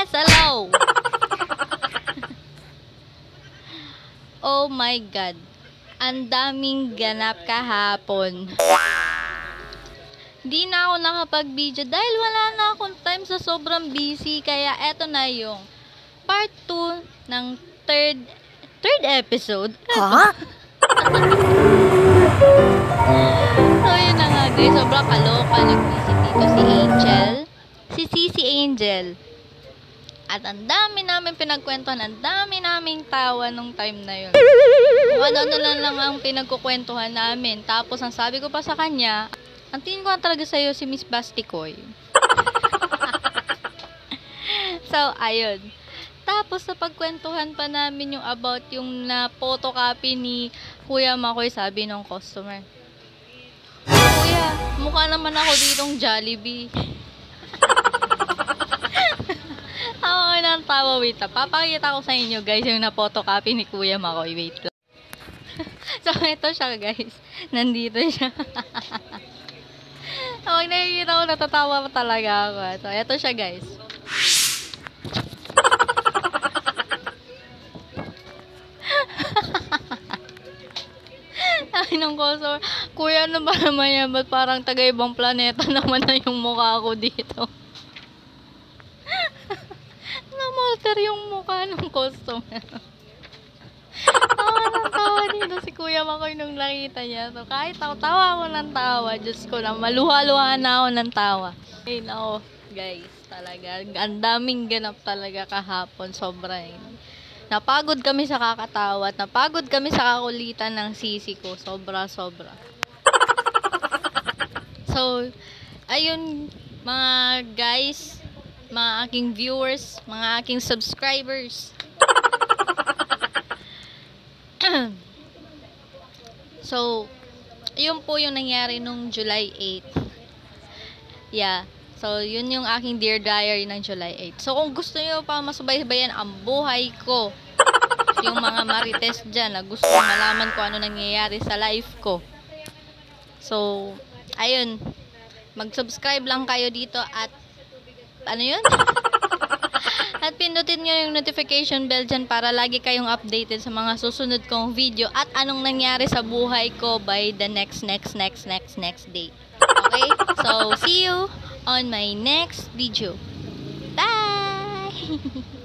Yes, hello! Oh my God. Ang daming ganap kahapon. Di na ako nakapag-video dahil wala na akong time sa sobrang busy. Kaya eto na yung part 2 ng third episode. Ha? So yun na nga guys, sobrang kaloka. Nag-visit dito si Angel. Si Sisi Angel. At ang dami namin pinagkwentuhan, ang dami naming tawa nung time na yun. Kung ano lang ang pinagkukwentuhan namin. Tapos ang sabi ko pa sa kanya, ang tingin ko talaga sa'yo si Miss Basticoy. So, ayun. Tapos sa pagkwentuhan pa namin yung about yung na-photocopy ni Kuya Makoy, sabi ng customer, Kuya, mukha naman ako ditong Jollibee. Tawa ko ng tawa, wait lang. Papakita ko sa inyo guys yung na-photocopy ni Kuya Makoy, wait lang. So, ito siya guys. Nandito siya. Pag nakikita ko, natatawa pa talaga ako. So, ito siya guys. Ay, nung customer, Kuya, ano ba naman yan? Ba't parang taga-ibang planeta naman na yung mukha ko dito? Namalter yung mukha ng customer. Tawa ng tawa dito si Kuya Makoy nung nakita niya. So, kahit ako, tawa ako ng tawa. Diyos ko lang, maluha-luha na ako ng tawa. Ay, nako, guys, talaga. Ang daming ganap talaga kahapon. Sobra yun. Napagod kami sa kakatawa at napagod kami sa kakulitan ng sisi ko. Sobra. So, ayun, mga guys, mga aking viewers, mga aking subscribers. So, yun po yung nangyari nung July 8. Yeah. So, yun yung aking Dear Diary ng July 8. So, kung gusto nyo pa masubaybayan ang buhay ko, yung mga marites dyan na gusto malaman ko ano nangyayari sa life ko. So, ayun. Mag-subscribe lang kayo dito at ano yun? At pindutin nyo yung notification bell dyan para lagi kayong updated sa mga susunod kong video at anong nangyari sa buhay ko by the next day. Okay? So, see you on my next video. Bye!